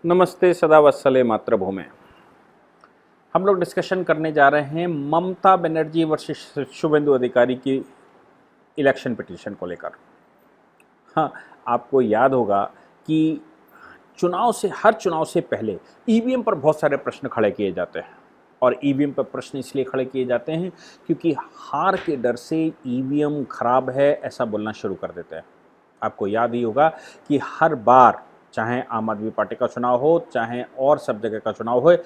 नमस्ते सदा वत्सले मातृभूमि। हम लोग डिस्कशन करने जा रहे हैं ममता बनर्जी वर्सेस शुभेंदु अधिकारी की इलेक्शन पिटीशन को लेकर। हाँ, आपको याद होगा कि हर चुनाव से पहले ईवीएम पर बहुत सारे प्रश्न खड़े किए जाते हैं और ईवीएम पर प्रश्न इसलिए खड़े किए जाते हैं क्योंकि हार के डर से ईवीएम खराब है ऐसा बोलना शुरू कर देते हैं। आपको याद ही होगा कि हर बार चाहे आम आदमी पार्टी का चुनाव हो चाहे और सब जगह का चुनाव हो,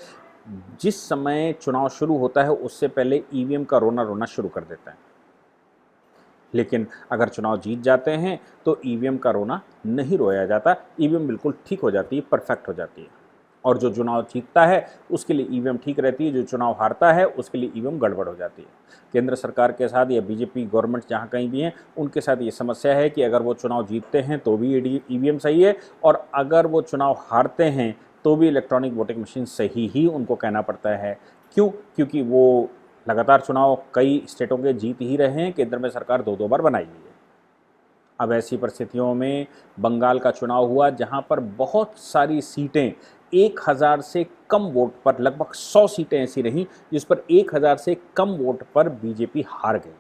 जिस समय चुनाव शुरू होता है उससे पहले ईवीएम का रोना रोना शुरू कर देते हैं। लेकिन अगर चुनाव जीत जाते हैं तो ईवीएम का रोना नहीं रोया जाता, ईवीएम बिल्कुल ठीक हो जाती है, परफेक्ट हो जाती है। और जो चुनाव जीतता है उसके लिए ईवीएम ठीक रहती है, जो चुनाव हारता है उसके लिए ईवीएम गड़बड़ हो जाती है। केंद्र सरकार के साथ या बीजेपी गवर्नमेंट जहाँ कहीं भी हैं उनके साथ ये समस्या है कि अगर वो चुनाव जीतते हैं तो भी ईवीएम सही है और अगर वो चुनाव हारते हैं तो भी इलेक्ट्रॉनिक वोटिंग मशीन सही ही उनको कहना पड़ता है। क्यों? क्योंकि वो लगातार चुनाव कई स्टेटों के जीत ही रहे हैं, केंद्र में सरकार दो बार बनाई हुई है। अब ऐसी परिस्थितियों में बंगाल का चुनाव हुआ जहां पर बहुत सारी सीटें 1000 से कम वोट पर, लगभग 100 सीटें ऐसी रहीं जिस पर 1000 से कम वोट पर बीजेपी हार गई।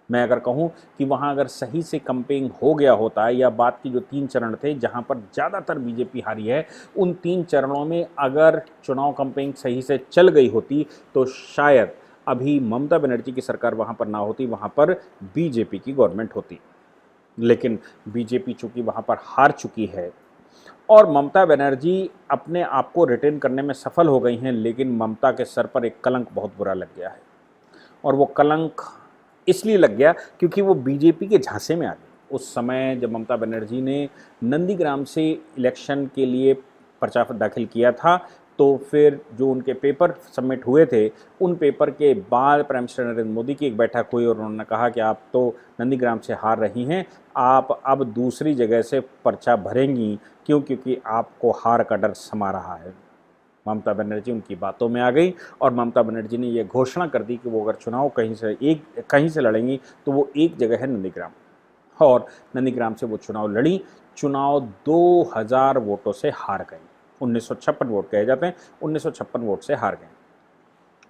मैं अगर कहूं कि वहां अगर सही से कंपेयरिंग हो गया होता या बात की जो 3 चरण थे जहां पर ज़्यादातर बीजेपी हारी है, उन 3 चरणों में अगर चुनाव कंपेयरिंग सही से चल गई होती तो शायद अभी ममता बनर्जी की सरकार वहां पर ना होती, वहां पर बीजेपी की गवर्नमेंट होती। लेकिन बीजेपी चूंकि वहां पर हार चुकी है और ममता बनर्जी अपने आप को रिटेन करने में सफल हो गई हैं, लेकिन ममता के सर पर एक कलंक बहुत बुरा लग गया है। और वो कलंक इसलिए लग गया क्योंकि वो बीजेपी के झांसे में आ गई। उस समय जब ममता बनर्जी ने नंदीग्राम से इलेक्शन के लिए पर्चा दाखिल किया था तो फिर जो उनके पेपर सबमिट हुए थे, उन पेपर के बाद प्राइम मिनिस्टर नरेंद्र मोदी की एक बैठक हुई और उन्होंने कहा कि आप तो नंदीग्राम से हार रही हैं, आप अब दूसरी जगह से पर्चा भरेंगी। क्यों? क्योंकि आपको हार का डर समा रहा है। ममता बनर्जी उनकी बातों में आ गई और ममता बनर्जी ने यह घोषणा कर दी कि वो अगर चुनाव कहीं से लड़ेंगी तो वो एक जगह है नंदीग्राम, और नंदीग्राम से वो चुनाव लड़ी। चुनाव 2000 वोटों से हार गए, 1956 वोट कहे जाते हैं, 1956 वोट से हार गए।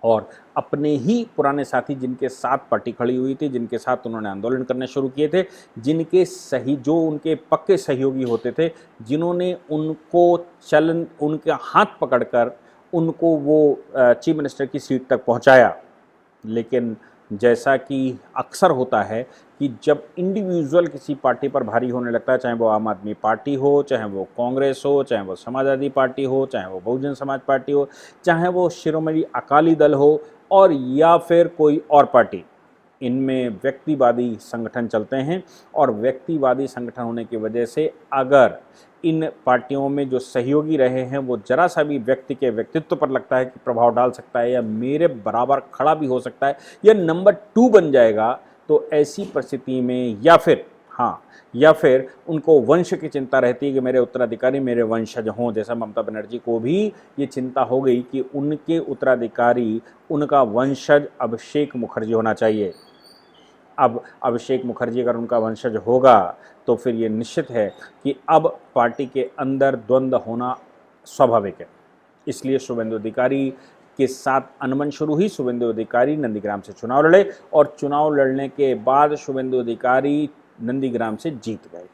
और अपने ही पुराने साथी जिनके साथ पार्टी खड़ी हुई थी, जिनके साथ उन्होंने आंदोलन करने शुरू किए थे, जो उनके पक्के सहयोगी होते थे, जिन्होंने उनके हाथ पकड़कर उनको वो चीफ मिनिस्टर की सीट तक पहुंचाया। लेकिन जैसा कि अक्सर होता है कि जब इंडिविजुअल किसी पार्टी पर भारी होने लगता है, चाहे वो आम आदमी पार्टी हो, चाहे वो कांग्रेस हो, चाहे वो समाजवादी पार्टी हो, चाहे वो बहुजन समाज पार्टी हो, चाहे वो शिरोमणि अकाली दल हो और या फिर कोई और पार्टी, इनमें व्यक्तिवादी संगठन चलते हैं। और व्यक्तिवादी संगठन होने की वजह से अगर इन पार्टियों में जो सहयोगी रहे हैं वो जरा सा भी व्यक्ति के व्यक्तित्व पर लगता है कि प्रभाव डाल सकता है या मेरे बराबर खड़ा भी हो सकता है या नंबर 2 बन जाएगा, तो ऐसी परिस्थिति में या फिर उनको वंश की चिंता रहती है कि मेरे उत्तराधिकारी मेरे वंशज हों। जैसा ममता बनर्जी को भी ये चिंता हो गई कि उनके उत्तराधिकारी, उनका वंशज अभिषेक मुखर्जी होना चाहिए। अब अभिषेक मुखर्जी अगर उनका वंशज होगा तो फिर ये निश्चित है कि अब पार्टी के अंदर द्वंद्व होना स्वाभाविक है। इसलिए शुभेंदु अधिकारी के साथ अनबन शुरू हुई। शुभेंदु अधिकारी नंदीग्राम से चुनाव लड़े और चुनाव लड़ने के बाद शुभेंदु अधिकारी नंदीग्राम से जीत गए।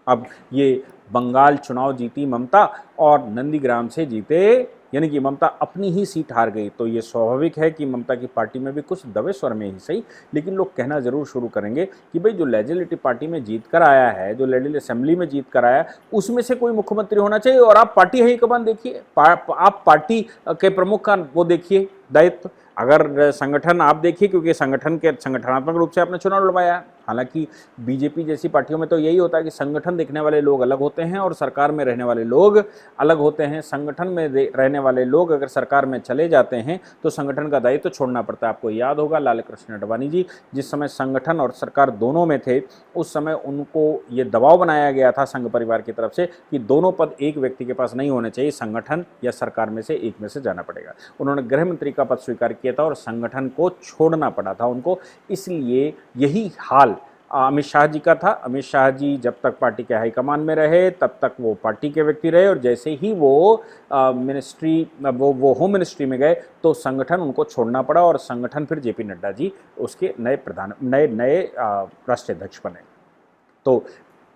अब ये बंगाल चुनाव जीती ममता और नंदीग्राम से जीते, यानी कि ममता अपनी ही सीट हार गई। तो ये स्वाभाविक है कि ममता की पार्टी में भी कुछ दबे स्वर में ही सही, लेकिन लोग कहना जरूर शुरू करेंगे कि भाई जो लेजिस्लेटिव पार्टी में जीत कर आया है, जो लेजिस्लेटिव असेंबली में जीत कर आया, उसमें से कोई मुख्यमंत्री होना चाहिए। और आप पार्टी हाईकमान देखिए, आप पार्टी के प्रमुख का वो देखिए दायित्व। अगर संगठन आप देखिए, क्योंकि संगठनात्मक रूप से आपने चुनाव लड़वाया है। हालांकि बीजेपी जैसी पार्टियों में तो यही होता है कि संगठन देखने वाले लोग अलग होते हैं और सरकार में रहने वाले लोग अलग होते हैं। संगठन में रहने वाले लोग अगर सरकार में चले जाते हैं तो संगठन का दायित्व तो छोड़ना पड़ता है। आपको याद होगा लाल कृष्ण आडवाणी जी जिस समय संगठन और सरकार दोनों में थे, उस समय उनको ये दबाव बनाया गया था संघ परिवार की तरफ से कि दोनों पद एक व्यक्ति के पास नहीं होने चाहिए, संगठन या सरकार में से एक में से जाना पड़ेगा। उन्होंने गृह मंत्री का पद स्वीकार किया था और संगठन को छोड़ना पड़ा था उनको। इसलिए यही हाल अमित शाह जी का था। अमित शाह जी जब तक पार्टी के हाईकमान में रहे तब तक वो पार्टी के व्यक्ति रहे, और जैसे ही वो वो होम मिनिस्ट्री में गए तो संगठन उनको छोड़ना पड़ा, और संगठन फिर जेपी नड्डा जी उसके नए राष्ट्रीय अध्यक्ष बने। तो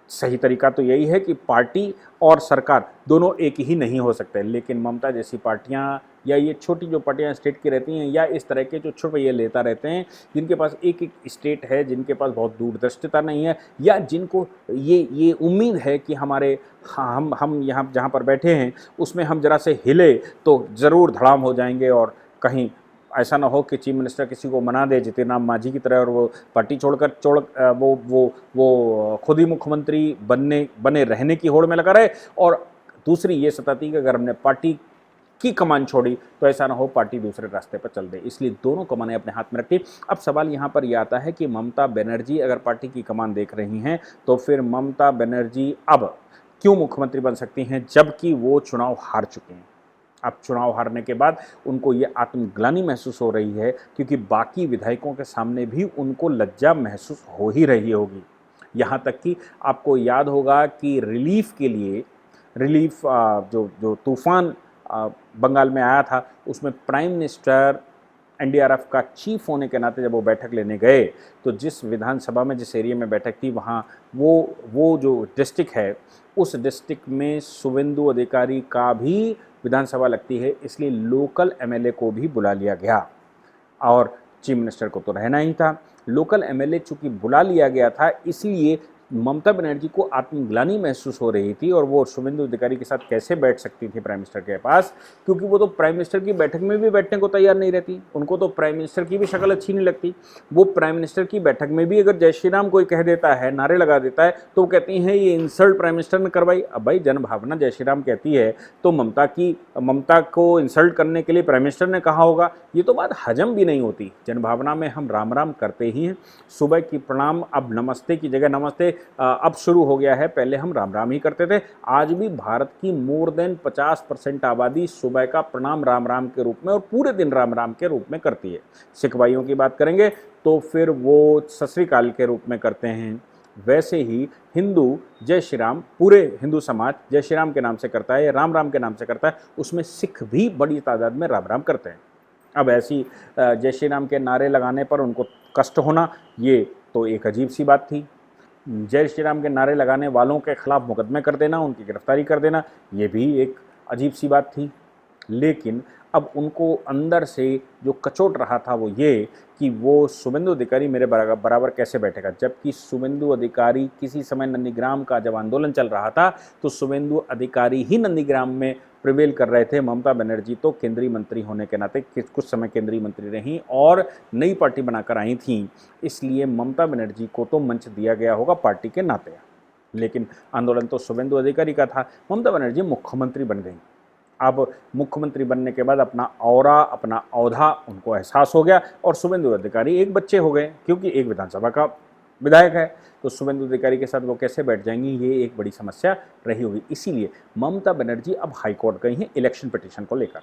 सही तरीका तो यही है कि पार्टी और सरकार दोनों एक ही नहीं हो सकते, लेकिन ममता जैसी पार्टियां या ये छोटी जो पार्टियां स्टेट की रहती हैं, या इस तरह के जो छुपैये लेता रहते हैं जिनके पास एक एक स्टेट है, जिनके पास बहुत दूरदर्शिता नहीं है, या जिनको ये उम्मीद है कि हमारे हम यहाँ जहाँ पर बैठे हैं उसमें हम जरा से हिले तो ज़रूर धड़ाम हो जाएंगे, और कहीं ऐसा ना हो कि चीफ मिनिस्टर किसी को मना दे जितिन राम मांझी की तरह, और वो पार्टी वो खुद ही मुख्यमंत्री बने रहने की होड़ में लगा रहे। और दूसरी ये सताती कि अगर हमने पार्टी की कमान छोड़ी तो ऐसा ना हो पार्टी दूसरे रास्ते पर चल दे, इसलिए दोनों कमानें अपने हाथ में रखती। अब सवाल यहाँ पर यह आता है कि ममता बनर्जी अगर पार्टी की कमान देख रही हैं तो फिर ममता बनर्जी अब क्यों मुख्यमंत्री बन सकती हैं, जबकि वो चुनाव हार चुके हैं। अब चुनाव हारने के बाद उनको ये आत्मग्लानि महसूस हो रही है, क्योंकि बाकी विधायकों के सामने भी उनको लज्जा महसूस हो ही रही होगी। यहाँ तक कि आपको याद होगा कि रिलीफ के लिए जो तूफान बंगाल में आया था उसमें प्राइम मिनिस्टर एनडीआरएफ का चीफ होने के नाते जब वो बैठक लेने गए तो जिस विधानसभा में जिस एरिया में बैठक थी वहाँ वो जो डिस्ट्रिक्ट है उस डिस्ट्रिक्ट में शुभेंदु अधिकारी का भी विधानसभा लगती है, इसलिए लोकल एमएलए को भी बुला लिया गया, और चीफ मिनिस्टर को तो रहना ही था। लोकल एमएलए चूंकि बुला लिया गया था इसलिए ममता बनर्जी को आत्मग्लानि महसूस हो रही थी, और वो शुभेंदु अधिकारी के साथ कैसे बैठ सकती थी प्राइम मिनिस्टर के पास, क्योंकि वो तो प्राइम मिनिस्टर की बैठक में भी बैठने को तैयार नहीं रहती, उनको तो प्राइम मिनिस्टर की भी शक्ल अच्छी नहीं लगती। वो प्राइम मिनिस्टर की बैठक में भी अगर जय श्री राम कोई कह देता है, नारे लगा देता है, तो वो कहती हैं ये इंसल्ट प्राइम मिनिस्टर ने करवाई। अब भाई जनभावना जय श्री राम कहती है तो ममता को इंसल्ट करने के लिए प्राइम मिनिस्टर ने कहा होगा, ये तो बात हजम भी नहीं होती। जनभावना में हम राम राम करते ही हैं, सुबह की प्रणाम अब नमस्ते की जगह नमस्ते अब शुरू हो गया है, पहले हम राम राम ही करते थे। आज भी भारत की मोर देन 50% आबादी सुबह का प्रणाम राम राम के रूप में और पूरे दिन राम राम के रूप में करती है। सिख भाइयों की बात करेंगे तो फिर वो सत श्री अकाल के रूप में करते हैं। वैसे ही हिंदू जय श्री राम, पूरे हिंदू समाज जय श्री राम के नाम से करता है, राम राम के नाम से करता है, उसमें सिख भी बड़ी तादाद में राम राम करते हैं। अब ऐसी जय श्री राम के नारे लगाने पर उनको कष्ट होना, ये तो एक अजीब सी बात थी। जय श्री राम के नारे लगाने वालों के खिलाफ मुकदमे कर देना, उनकी गिरफ्तारी कर देना, ये भी एक अजीब सी बात थी। लेकिन अब उनको अंदर से जो कचोट रहा था वो ये कि वो शुभेंदु अधिकारी मेरे बराबर कैसे बैठेगा, जबकि शुभेंदु अधिकारी किसी समय नंदीग्राम का जब आंदोलन चल रहा था तो शुभेंदु अधिकारी ही नंदीग्राम में प्रिवेल कर रहे थे। ममता बनर्जी तो केंद्रीय मंत्री होने के नाते कुछ समय केंद्रीय मंत्री रहीं और नई पार्टी बनाकर आई थीं, इसलिए ममता बनर्जी को तो मंच दिया गया होगा पार्टी के नाते। लेकिन आंदोलन तो शुभेंदु अधिकारी का था। ममता बनर्जी मुख्यमंत्री बन गई। अब मुख्यमंत्री बनने के बाद अपना औरा, अपना औधा उनको एहसास हो गया, और शुभेंदु अधिकारी एक बच्चे हो गए, क्योंकि एक विधानसभा का विधायक है तो शुभेंदु अधिकारी के साथ वो कैसे बैठ जाएंगी, ये एक बड़ी समस्या रही होगी। इसीलिए ममता बनर्जी अब हाईकोर्ट गई हैं इलेक्शन पिटीशन को लेकर।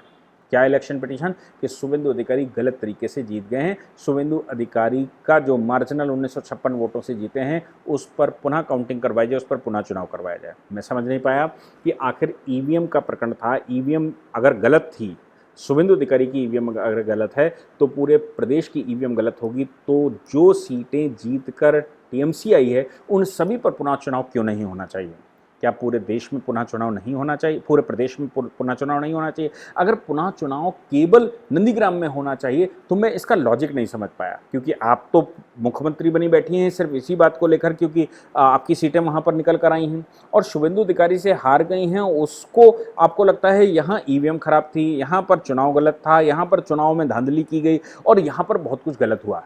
क्या इलेक्शन पिटीशन कि शुभेंदु अधिकारी गलत तरीके से जीत गए हैं, शुभेंदु अधिकारी का जो मार्जिनल 1956 वोटों से जीते हैं उस पर पुनः काउंटिंग करवाई जाए, उस पर पुनः चुनाव करवाया जाए। मैं समझ नहीं पाया कि आखिर ईवीएम का प्रकरण था, ईवीएम अगर गलत थी, शुभेंदु अधिकारी की ईवीएम अगर गलत है तो पूरे प्रदेश की ईवीएम गलत होगी, तो जो सीटें जीतकर टीएमसी आई है उन सभी पर पुनः चुनाव क्यों नहीं होना चाहिए? क्या पूरे देश में पुनः चुनाव नहीं होना चाहिए, पूरे प्रदेश में पुनः चुनाव नहीं होना चाहिए? अगर पुनः चुनाव केवल नंदीग्राम में होना चाहिए तो मैं इसका लॉजिक नहीं समझ पाया, क्योंकि आप तो मुख्यमंत्री बनी बैठी हैं सिर्फ इसी बात को लेकर, क्योंकि आपकी सीटें वहाँ पर निकल कर आई हैं, और शुभेंदु अधिकारी से हार गई हैं, उसको आपको लगता है यहाँ ईवीएम खराब थी, यहाँ पर चुनाव गलत था, यहाँ पर चुनाव में धांधली की गई और यहाँ पर बहुत कुछ गलत हुआ।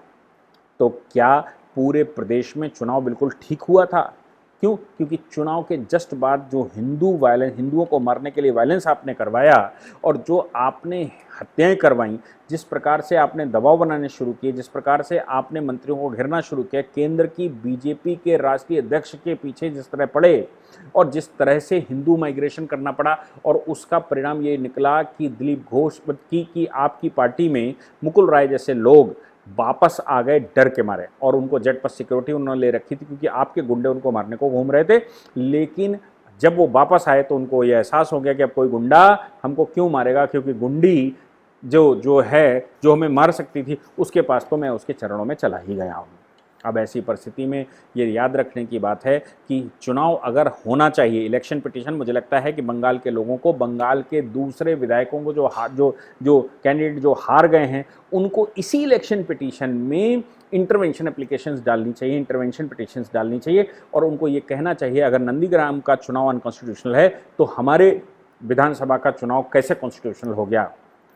तो क्या पूरे प्रदेश में चुनाव बिल्कुल ठीक हुआ था? क्यों? क्योंकि चुनाव के जस्ट बाद जो हिंदुओं को मारने के लिए वायलेंस आपने करवाया और जो आपने हत्याएं करवाई, जिस प्रकार से आपने दबाव बनाने शुरू किए, जिस प्रकार से आपने मंत्रियों को घेरना शुरू किया, केंद्र की बीजेपी के राष्ट्रीय अध्यक्ष के पीछे जिस तरह पड़े और जिस तरह से हिंदू माइग्रेशन करना पड़ा, और उसका परिणाम ये निकला कि दिलीप घोष की आपकी पार्टी में मुकुल राय जैसे लोग वापस आ गए डर के मारे, और उनको जेट पर सिक्योरिटी उन्होंने ले रखी थी क्योंकि आपके गुंडे उनको मारने को घूम रहे थे। लेकिन जब वो वापस आए तो उनको ये एहसास हो गया कि अब कोई गुंडा हमको क्यों मारेगा, क्योंकि गुंडी जो हमें मार सकती थी उसके पास तो मैं उसके चरणों में चला ही गया हूँ। अब ऐसी परिस्थिति में ये याद रखने की बात है कि चुनाव अगर होना चाहिए, इलेक्शन पिटीशन, मुझे लगता है कि बंगाल के लोगों को, बंगाल के दूसरे विधायकों को जो कैंडिडेट जो हार गए हैं, उनको इसी इलेक्शन पिटीशन में इंटरवेंशन एप्लीकेशंस डालनी चाहिए, इंटरवेंशन पिटीशंस डालनी चाहिए, और उनको ये कहना चाहिए अगर नंदीग्राम का चुनाव अनकॉन्स्टिट्यूशनल है तो हमारे विधानसभा का चुनाव कैसे कॉन्स्टिट्यूशनल हो गया।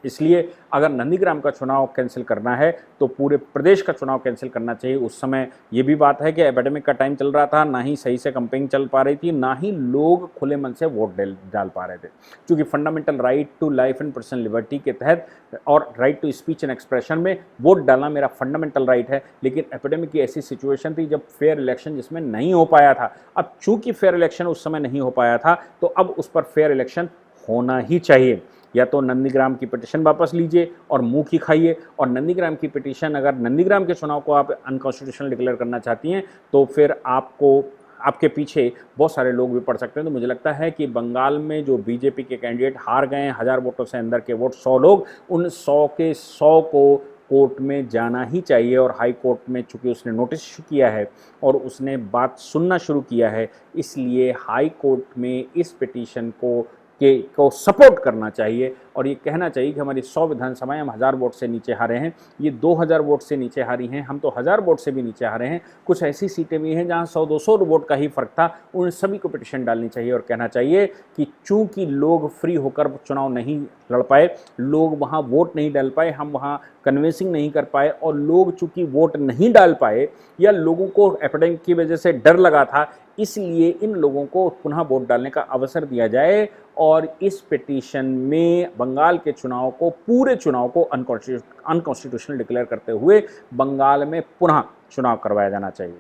इसलिए अगर नंदीग्राम का चुनाव कैंसिल करना है तो पूरे प्रदेश का चुनाव कैंसिल करना चाहिए। उस समय ये भी बात है कि एपिडेमिक का टाइम चल रहा था, ना ही सही से कैंपेनिंग चल पा रही थी, ना ही लोग खुले मन से वोट डाल पा रहे थे, क्योंकि fundamental right to life and personal liberty के तहत और right to speech and expression में वोट डालना मेरा फंडामेंटल राइट है। लेकिन एपिडेमिक की ऐसी सिचुएशन थी जब फेयर इलेक्शन जिसमें नहीं हो पाया था। अब चूंकि फेयर इलेक्शन उस समय नहीं हो पाया था तो अब उस पर फेयर इलेक्शन होना ही चाहिए। या तो नंदीग्राम की पिटीशन वापस लीजिए और मुंह की खाइए, और नंदीग्राम की पिटीशन, अगर नंदीग्राम के चुनाव को आप अनकॉन्स्टिट्यूशनल डिक्लेयर करना चाहती हैं तो फिर आपके पीछे बहुत सारे लोग भी पड़ सकते हैं। तो मुझे लगता है कि बंगाल में जो बीजेपी के कैंडिडेट हार गए हैं, 1000 वोटों से अंदर के वोट 100 लोग, उन 100 के 100 को कोर्ट में जाना ही चाहिए। और हाई कोर्ट में चूंकि उसने नोटिस इशू किया है और उसने बात सुनना शुरू किया है, इसलिए हाई कोर्ट में इस पिटीशन को सपोर्ट करना चाहिए और ये कहना चाहिए कि हमारी 100 विधानसभाएं हम 1000 वोट से नीचे हारे हैं, ये 2000 वोट से नीचे हारी हैं, हम तो 1000 वोट से भी नीचे हारे हैं। कुछ ऐसी सीटें भी हैं जहां 100-200 वोट का ही फर्क था, उन सभी को पिटीशन डालनी चाहिए और कहना चाहिए कि चूंकि लोग फ्री होकर चुनाव नहीं लड़ पाए, लोग वहाँ वोट नहीं डाल पाए, हम वहाँ कन्विंसिंग नहीं कर पाए, और लोग चूंकि वोट नहीं डाल पाए या लोगों को एपिडेमिक की वजह से डर लगा था, इसलिए इन लोगों को पुनः वोट डालने का अवसर दिया जाए और इस पिटीशन में बंगाल के चुनाव को, पूरे चुनाव को अनकॉन्स्टिट्यूशनल डिक्लेयर करते हुए बंगाल में पुनः चुनाव करवाया जाना चाहिए।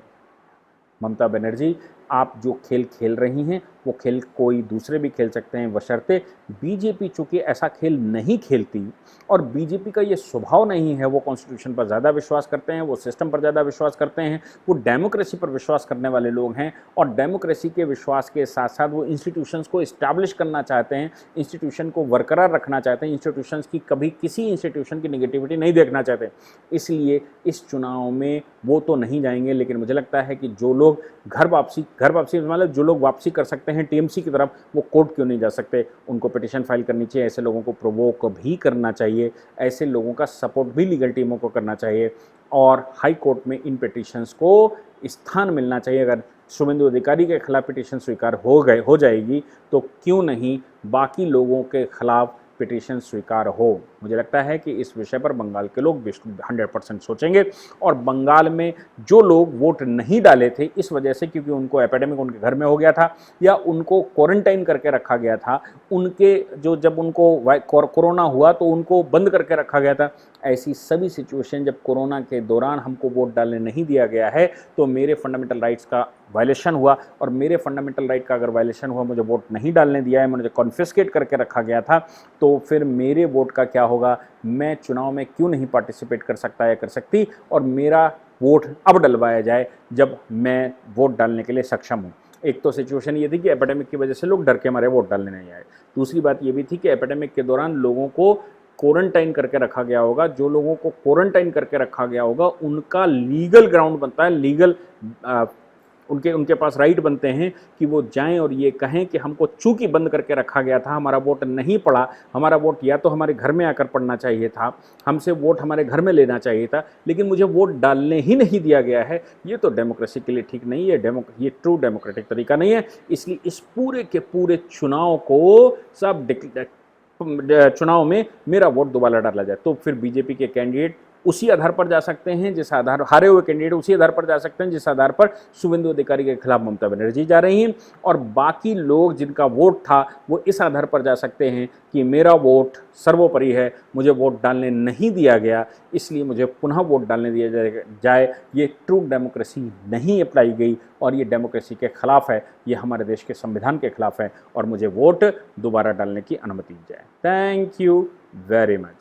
ममता बनर्जी, आप जो खेल खेल रही हैं वो खेल कोई दूसरे भी खेल सकते हैं, बशर्ते बीजेपी चूंकि ऐसा खेल नहीं खेलती और बीजेपी का ये स्वभाव नहीं है, वो कॉन्स्टिट्यूशन पर ज़्यादा विश्वास करते हैं, वो सिस्टम पर ज़्यादा विश्वास करते हैं, वो डेमोक्रेसी पर विश्वास करने वाले लोग हैं और डेमोक्रेसी के विश्वास के साथ साथ वो इंस्टीट्यूशंस को इस्टेब्लिश करना चाहते हैं, इंस्टीट्यूशन को बरकरार रखना चाहते हैं, इंस्टीट्यूशंस की कभी किसी इंस्टीट्यूशन की नेगेटिविटी नहीं देखना चाहते। इसलिए इस चुनाव में वो तो नहीं जाएंगे, लेकिन मुझे लगता है कि जो लोग घर वापसी मतलब जो लोग वापसी कर सकते हैं टीएमसी की तरफ, वो कोर्ट क्यों नहीं जा सकते, उनको पिटीशन फाइल करनी चाहिए, ऐसे लोगों को प्रोवोक भी करना चाहिए, ऐसे लोगों का सपोर्ट भी लीगल टीमों को करना चाहिए और हाई कोर्ट में इन पिटीशंस को स्थान मिलना चाहिए। अगर शुभेंदु अधिकारी के खिलाफ पिटीशन स्वीकार हो जाएगी तो क्यों नहीं बाकी लोगों के खिलाफ पिटीशन स्वीकार हो। मुझे लगता है कि इस विषय पर बंगाल के लोग 100% सोचेंगे और बंगाल में जो लोग वोट नहीं डाले थे इस वजह से, क्योंकि उनको एपिडेमिक उनके घर में हो गया था या उनको क्वारंटाइन करके रखा गया था, जब उनको कोरोना हुआ तो उनको बंद करके रखा गया था, ऐसी सभी सिचुएशन जब कोरोना के दौरान हमको वोट डालने नहीं दिया गया है तो मेरे फंडामेंटल राइट्स का वायलेशन हुआ, और मेरे फंडामेंटल राइट का अगर वायलेशन हुआ, मुझे वोट नहीं डालने दिया है, मुझे कॉन्फिस्केट करके रखा गया था, तो फिर मेरे वोट का क्या होगा, मैं चुनाव में क्यों नहीं पार्टिसिपेट कर सकता या कर सकती, और मेरा वोट अब डलवाया जाए जब मैं वोट डालने के लिए सक्षम हूँ। एक तो सिचुएशन ये थी कि एपिडेमिक की वजह से लोग डर के मारे वोट डालने नहीं आए, दूसरी बात ये भी थी कि एपिडेमिक के दौरान लोगों को क्वारंटाइन करके रखा गया होगा, जो लोगों को क्वारंटाइन करके रखा गया होगा उनका लीगल ग्राउंड बनता है, लीगल उनके पास राइट बनते हैं कि वो जाएं और ये कहें कि हमको चूंकि बंद करके रखा गया था, हमारा वोट नहीं पड़ा, हमारा वोट या तो हमारे घर में आकर पड़ना चाहिए था, हमसे वोट हमारे घर में लेना चाहिए था, लेकिन मुझे वोट डालने ही नहीं दिया गया है। ये तो डेमोक्रेसी के लिए ठीक नहीं है, ये ट्रू डेमोक्रेटिक तरीका नहीं है। इसलिए इस पूरे के पूरे चुनाव को चुनाव में मेरा वोट दोबारा डाला जाए, तो फिर बीजेपी के कैंडिडेट उसी आधार पर जा सकते हैं जिस आधार, हारे हुए कैंडिडेट उसी आधार पर जा सकते हैं जिस आधार पर शुभेंदु अधिकारी के खिलाफ ममता बनर्जी जा रही हैं, और बाकी लोग जिनका वोट था वो इस आधार पर जा सकते हैं कि मेरा वोट सर्वोपरि है, मुझे वोट डालने नहीं दिया गया, इसलिए मुझे पुनः वोट डालने दिया जाए। ये ट्रू डेमोक्रेसी नहीं अपनाई गई और ये डेमोक्रेसी के खिलाफ है, ये हमारे देश के संविधान के खिलाफ है, और मुझे वोट दोबारा डालने की अनुमति दी जाए। Thank you very much.